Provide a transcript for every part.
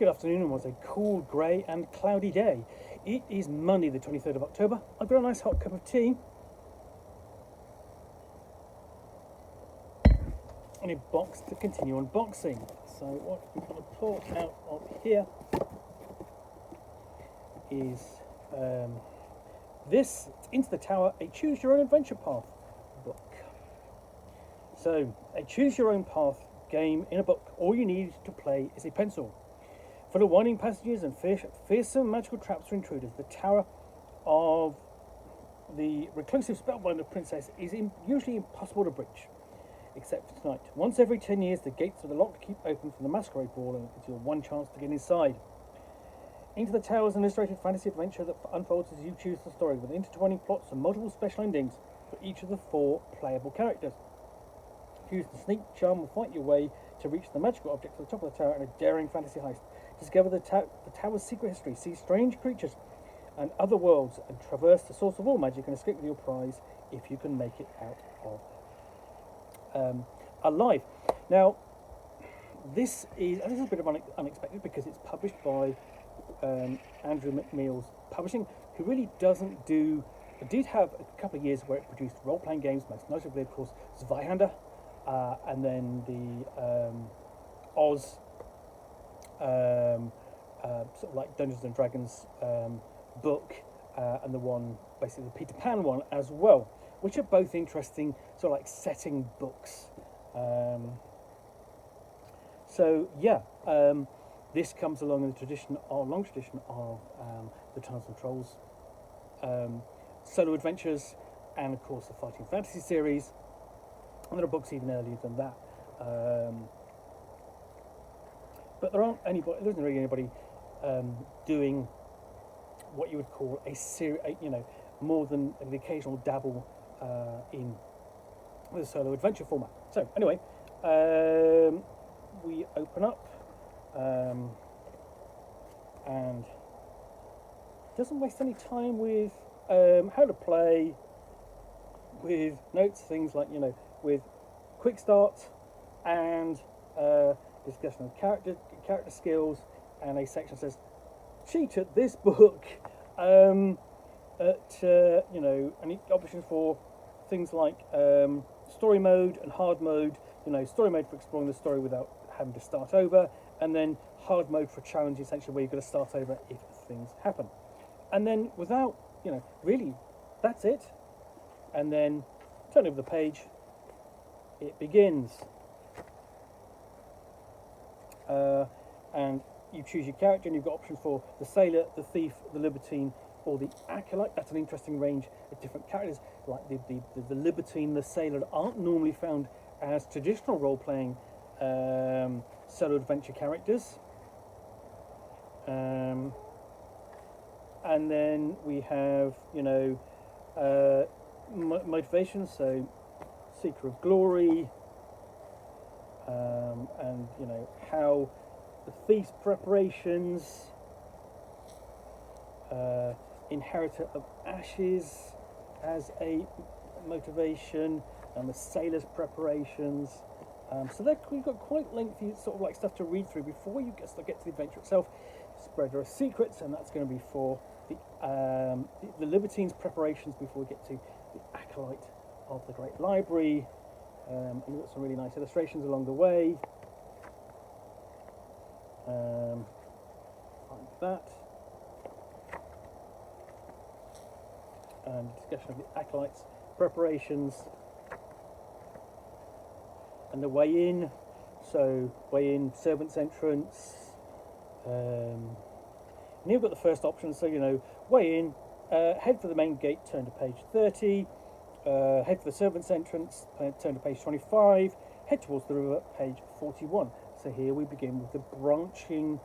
Good afternoon, and was a cool, grey and cloudy day. It is Monday the 23rd of October. I've got a nice hot cup of tea and a box to continue unboxing. So what I'm going to pull out of here is this Into the Tower, a Choose Your Own Adventure Path book. So, a Choose Your Own Path game in a book. All you need to play is a pencil. Full of winding passages and fearsome magical traps for intruders, the Tower of the reclusive spellbinder princess is usually impossible to breach, except for tonight. Once every 10 years, the gates of the lock keep open for the masquerade ball, and it's your one chance to get inside. Into the Tower is an illustrated fantasy adventure that unfolds as you choose the story, with intertwining plots and multiple special endings for each of the 4 playable characters. Use the sneak, charm, and fight your way to reach the magical object at the top of the tower in a daring fantasy heist. Discover the tower's secret history, see strange creatures and other worlds, and traverse the source of all magic and escape with your prize if you can make it out of alive. Now, this is a little bit of unexpected because it's published by Andrews McMeel Publishing, who really doesn't do. It did have a couple of years where it produced role-playing games, most notably, of course, Zweihander, and then the Oz, sort of like Dungeons and Dragons book, and the one, basically the Peter Pan one as well, which are both interesting, sort of like setting books. This comes along in the long tradition of the Tunnels and Trolls solo adventures, and of course the Fighting Fantasy series. And there are books even earlier than that. But there isn't really anybody doing what you would call a series, more than the occasional dabble in the solo adventure format. So anyway, we open up, and doesn't waste any time with how to play, with notes, things like, with quick start and discussion of character skills, and a section says cheat at this book, and options for things like story mode and hard mode. Story mode for exploring the story without having to start over, and then hard mode for challenge, essentially where you've got to start over if things happen. And then without, really, that's it. And then turn over the page. It begins, and you choose your character, and you've got options for the sailor, the thief, the libertine, or the acolyte. That's an interesting range of different characters. Like the libertine, the sailor aren't normally found as traditional role-playing solo adventure characters. And then we have, motivation, so seeker of glory, and how the feast preparations, inheritor of ashes as a motivation, and the sailor's preparations. So we've got quite lengthy sort of like stuff to read through before you get to the adventure itself. Spreader of secrets, and that's going to be for the libertine's preparations before we get to the acolyte of the Great Library. And we've got some really nice illustrations along the way, like that, and discussion of the acolyte's preparations and the way in. So way in, servant's entrance. And you've got the first option, so way in, head for the main gate, turn to page 30, head for the servant's entrance, turn to page 25, head towards the river, page 41. So here we begin with the branching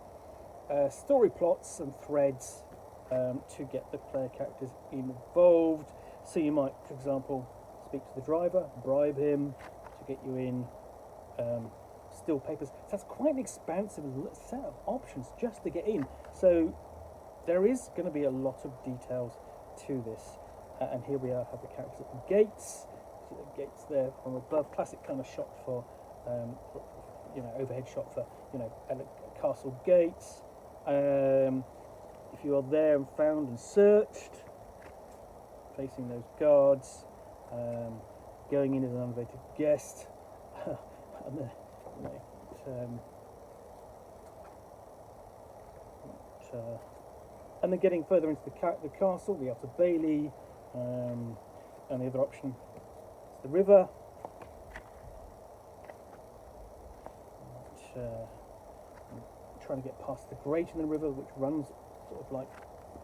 story plots and threads to get the player characters involved. So you might, for example, speak to the driver, bribe him to get you in, still papers. So that's quite an expansive set of options just to get in. So there is going to be a lot of details to this. And here we have the characters at the gates. See the gates there from above. Classic kind of shot for overhead shot for castle gates. If you are there and found and searched, facing those guards, going in as an uninvited guest, and then, and then getting further into the castle, the Outer Bailey, and the other option is the river. Trying to get past the grate in the river, which runs sort of like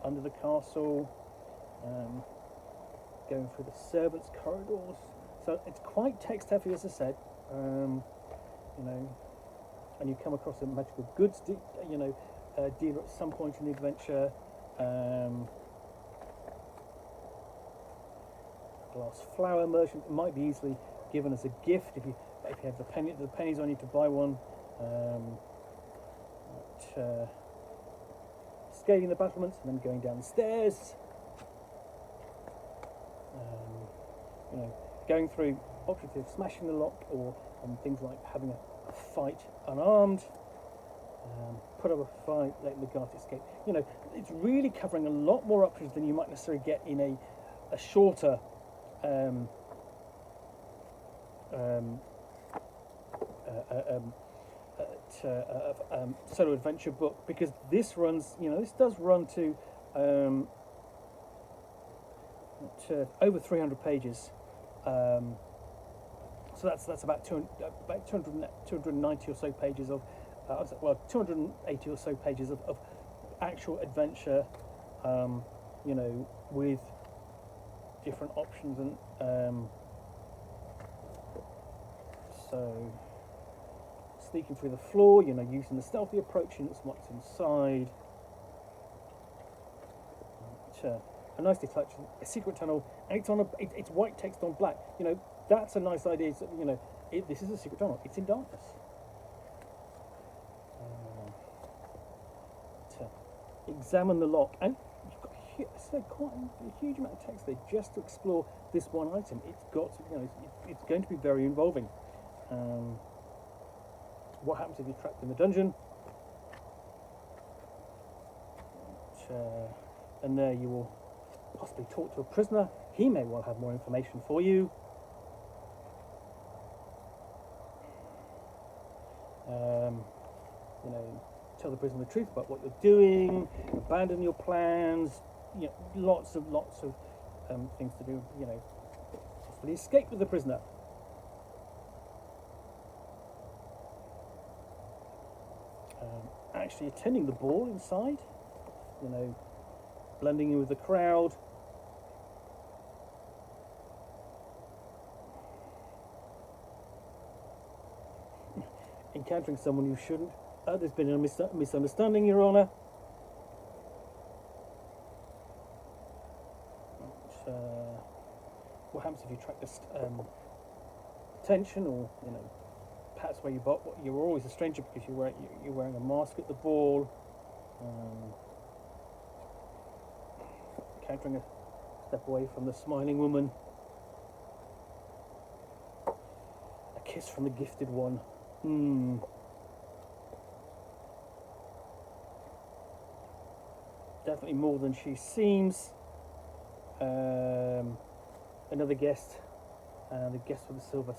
under the castle, going through the servants' corridors. So it's quite text heavy, as I said. You know, and you come across a magical goods dealer at some point in the adventure. Glass flower merchant might be easily given as a gift if you have the pennies on you to buy one. Scaling the battlements and then going down the stairs. You know, going through options of smashing the lock, or things like having a fight unarmed. Put up a fight, letting the guards escape. You know, it's really covering a lot more options than you might necessarily get in a shorter solo adventure book, because this does run to over 300 pages. So that's about 290 or so pages of 280 or so pages of actual adventure, you know, with different options, and so sneaking through the floor, you know, using the stealthy approach and what's inside. A nicely touched a secret tunnel, and it's white text on black. You know, that's a nice idea. So, you know, this is a secret tunnel. It's in darkness. To examine the lock, and you've got quite a huge amount of text there just to explore this one item. It's going to be very involving. What happens if you're trapped in the dungeon? And there you will possibly talk to a prisoner. He may well have more information for you. You know, tell the prisoner the truth about what you're doing, abandon your plans. You know, lots of things to do. You know, possibly escape with the prisoner. Actually attending the ball inside. You know, blending in with the crowd. Encountering someone you shouldn't. There's been a misunderstanding, Your Honour. What happens if you attract attention, or you know, perhaps where you're always a stranger because you're wearing a mask at the ball. Encountering a step away from the smiling woman. A kiss from the gifted one. Definitely more than she seems. Another guest, the guest with the silver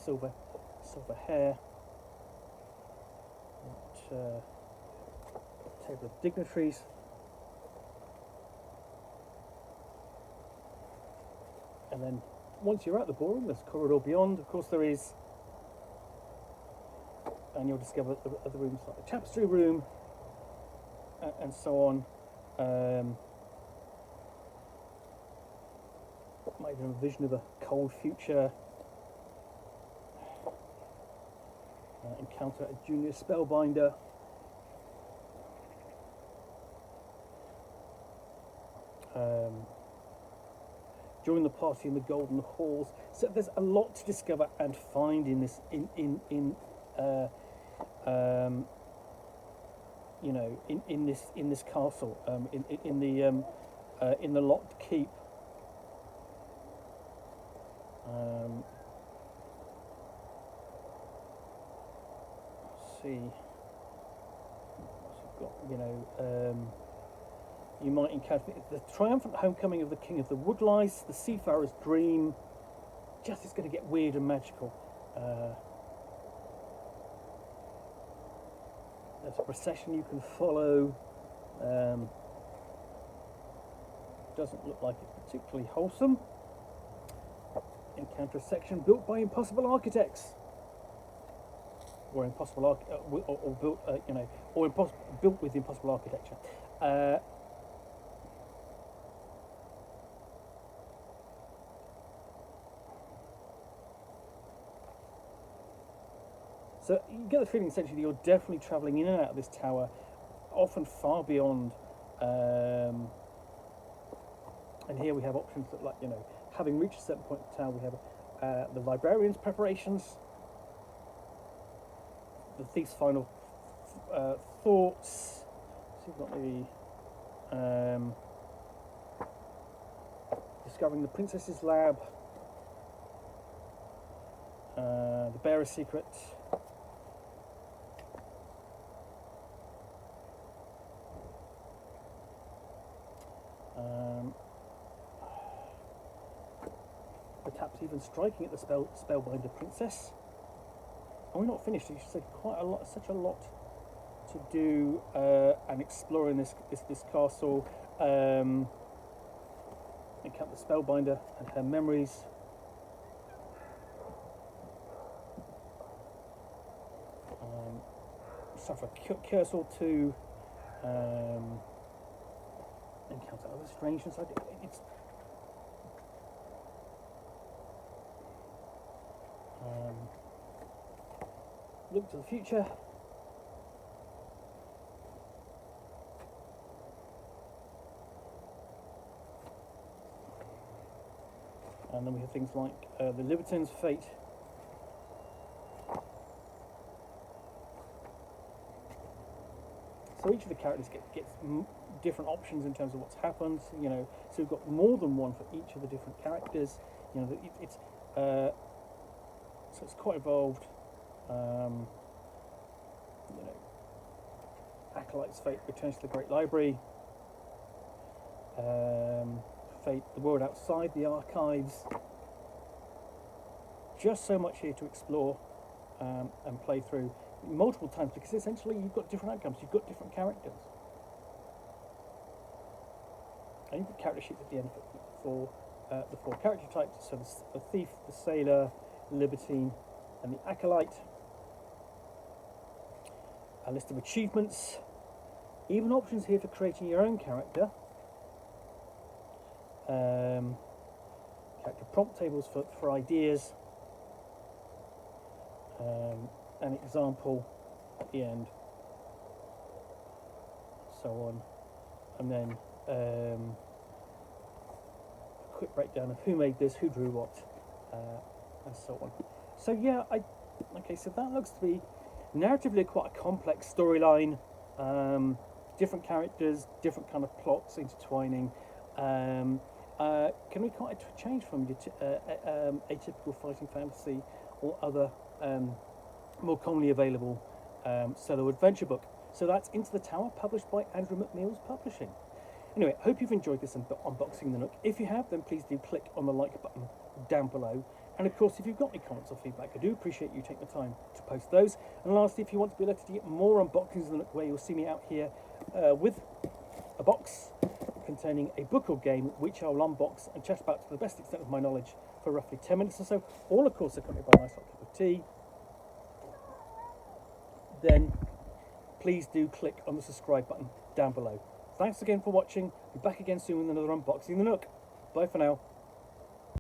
hair. Table of dignitaries. And then once you're at the ballroom, there's a corridor beyond. Of course, there is. And you'll discover other rooms like the tapestry room, and so on. Might even have a vision of a cold future. Encounter a junior spellbinder. Join the party in the golden halls. So there's a lot to discover and find in this in this castle, in the locked keep. Let's see. got, you might encounter the triumphant homecoming of the King of the Woodlice, the Seafarer's Dream. Just it's going to get weird and magical. There's a procession you can follow. Doesn't look like it's particularly wholesome. Encounter a section built by impossible architects, or impossible or built, built with impossible architecture. So you get the feeling essentially you're definitely travelling in and out of this tower, often far beyond. And here we have options that, like, having reached a certain point in the tower, we have the librarian's preparations, the thief's final thoughts. So you've got the discovering the princess's lab, the bearer's secret. Perhaps even striking at the spellbinder princess. And we're not finished. You said quite a lot, such a lot to do, and exploring this castle. Encounter the spellbinder and her memories. Suffer a curse or two. Encounter other strangeness. It's look to the future. And then we have things like the Libertine's fate. So each of the characters gets different options in terms of what's happened. So we've got more than one for each of the different characters. So it's quite involved. Acolyte's fate returns to the Great Library. Fate, the world outside the archives. Just so much here to explore and play through multiple times, because essentially you've got different outcomes, you've got different characters. And you've got character sheets at the end for the four character types, so the thief, the sailor, the libertine, and the acolyte. A list of achievements, even options here for creating your own character. Character prompt tables for ideas. An example at the end, so on, and then a quick breakdown of who made this, who drew what, and so on. So yeah, so that looks to be narratively quite a complex storyline, different characters, different kind of plots intertwining. Can we quite change from atypical fighting fantasy or other more commonly available solo adventure book? So that's Into the Tower, published by Andrews McMeel Publishing. Anyway, hope you've enjoyed this unboxing the Nook. If you have, then please do click on the like button down below. And of course, if you've got any comments or feedback, I do appreciate you taking the time to post those. And lastly, if you want to be alerted to get more unboxings of the Nook, where you'll see me out here with a box containing a book or game, which I'll unbox and chat about to the best extent of my knowledge for roughly 10 minutes or so, all of course accompanied by a nice hot cup of tea, then please do click on the subscribe button down below. Thanks again for watching. Be back again soon with another unboxing the Nook. Bye for now.